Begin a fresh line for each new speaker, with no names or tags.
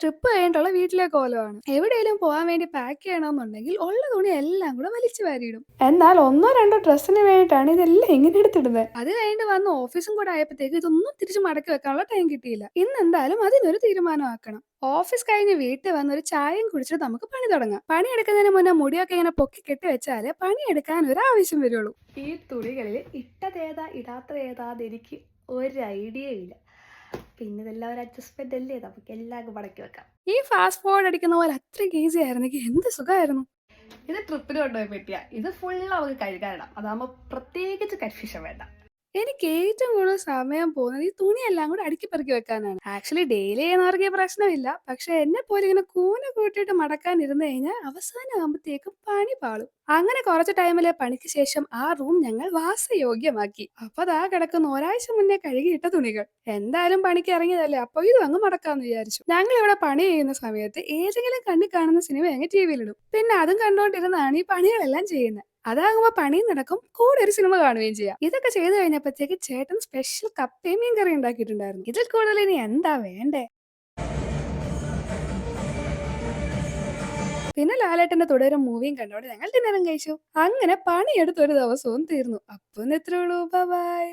Trip കഴിഞ്ഞിട്ടുള്ള വീട്ടിലെ കോലമാണ്. എവിടെയെങ്കിലും പോകാൻ വേണ്ടി പാക്ക് ചെയ്യണമെന്നുണ്ടെങ്കിൽ ഉള്ള തുണി എല്ലാം കൂടെ വലിച്ചു വാരിയിടും. എന്നാൽ ഒന്നോ രണ്ടോ ഡ്രസ്സിന് വേണ്ടിയിട്ടാണ് ഇതെല്ലാം ഇങ്ങനെ എടുത്തിടുന്നത്. അത് കഴിഞ്ഞിട്ട് വന്ന് ഓഫീസും കൂടെ ആയപ്പോഴത്തേക്ക് ഇതൊന്നും തിരിച്ച് മടക്കി വെക്കാനുള്ള ടൈം കിട്ടിയില്ല. ഇന്ന് എന്തായാലും അതിനൊരു തീരുമാനമാക്കണം. ഓഫീസ് കഴിഞ്ഞ് വീട്ടിൽ വന്ന് ഒരു ചായയും കുടിച്ചിട്ട് നമുക്ക് പണി തുടങ്ങാം. പണിയെടുക്കുന്നതിന് മുന്നേ മുടിയൊക്കെ ഇങ്ങനെ പൊക്കി കെട്ടി വെച്ചാലേ പണിയെടുക്കാൻ ഒരു ആവശ്യം വരുള്ളൂ. ഈ തുണികളിൽ ഇട്ടതേതാ ഇടാത്തതേതാന്ന് എനിക്ക് ഒരു ഐഡിയ ഇല്ല. പിന്നെ ഇതെല്ലാം ഒരു അഡ്ജസ്റ്റ്മെന്റ് അല്ലേ, നമുക്ക് എല്ലാവർക്കും മടക്കി വെക്കാം. ഈ ഫാസ്റ്റ് ഫോർവേഡ് അടിക്കുന്ന പോലെ അത്രയ്ക്ക് ഈസി ആയിരുന്നെങ്കിൽ എന്ത് സുഖമായിരുന്നു. ഇത് ട്രിപ്പിന് കൊണ്ടുപോയി പറ്റിയ ഇത് ഫുള്ള് നമുക്ക് കഴുകാനിടാം. അതാകുമ്പോൾ പ്രത്യേകിച്ച് കൺഫ്യൂഷൻ വേണ്ട. എനിക്ക് ഏറ്റവും കൂടുതൽ സമയം പോകുന്നത് ഈ തുണിയെല്ലാം കൂടെ അടുക്കി പെറുക്കി വെക്കാനാണ്. ആക്ച്വലി ഡെയിലി ചെയ്യുന്നവർക്ക് ഈ പ്രശ്നമില്ല. പക്ഷെ എന്നെ പോലെ ഇങ്ങനെ കൂന കൂട്ടിയിട്ട് മടക്കാൻ ഇരുന്ന് കഴിഞ്ഞാൽ അവസാനം ആകുമ്പോഴത്തേക്കും പണി പാളും. അങ്ങനെ കുറച്ച് ടൈമിലെ പണിക്ക് ശേഷം ആ റൂം ഞങ്ങൾ വാസയോഗ്യമാക്കി. അപ്പൊ ദാ കിടക്കുന്ന ഒരാഴ്ച മുന്നേ കഴുകിയിട്ട തുണികൾ. എന്തായാലും പണിക്ക് ഇറങ്ങിയതല്ലേ, അപ്പൊ ഇത് അങ്ങ് മടക്കാന്ന് വിചാരിച്ചു. ഞങ്ങൾ ഇവിടെ പണി ചെയ്യുന്ന സമയത്ത് ഏതെങ്കിലും കണ്ണി കാണുന്ന സിനിമ അങ്ങ് ടി വിയിലിടും. പിന്നെ അതും കണ്ടുകൊണ്ടിരുന്നാണ് ഈ പണികളെല്ലാം ചെയ്യുന്നത്. അതാകുമ്പോ പണിയും നടക്കും, കൂടെ ഒരു സിനിമ കാണുകയും ചെയ്യാം. ഇതൊക്കെ ചെയ്തു കഴിഞ്ഞപ്പോഴത്തേക്ക് ചേട്ടൻ സ്പെഷ്യൽ കപ്പയും മീൻ കറി ഉണ്ടാക്കിയിട്ടുണ്ടായിരുന്നു. ഇതിൽ കൂടുതൽ ഇനി എന്താ വേണ്ടേ. പിന്നെ ലാലേട്ടന്റെ തുടരും മൂവിയും കണ്ടോടെ ഞങ്ങൾ ഡിന്നറും കഴിച്ചു. അങ്ങനെ പണിയെടുത്ത് ഒരു ദിവസവും തീർന്നു. അപ്പൊ എത്രയുള്ളൂ. ബൈ.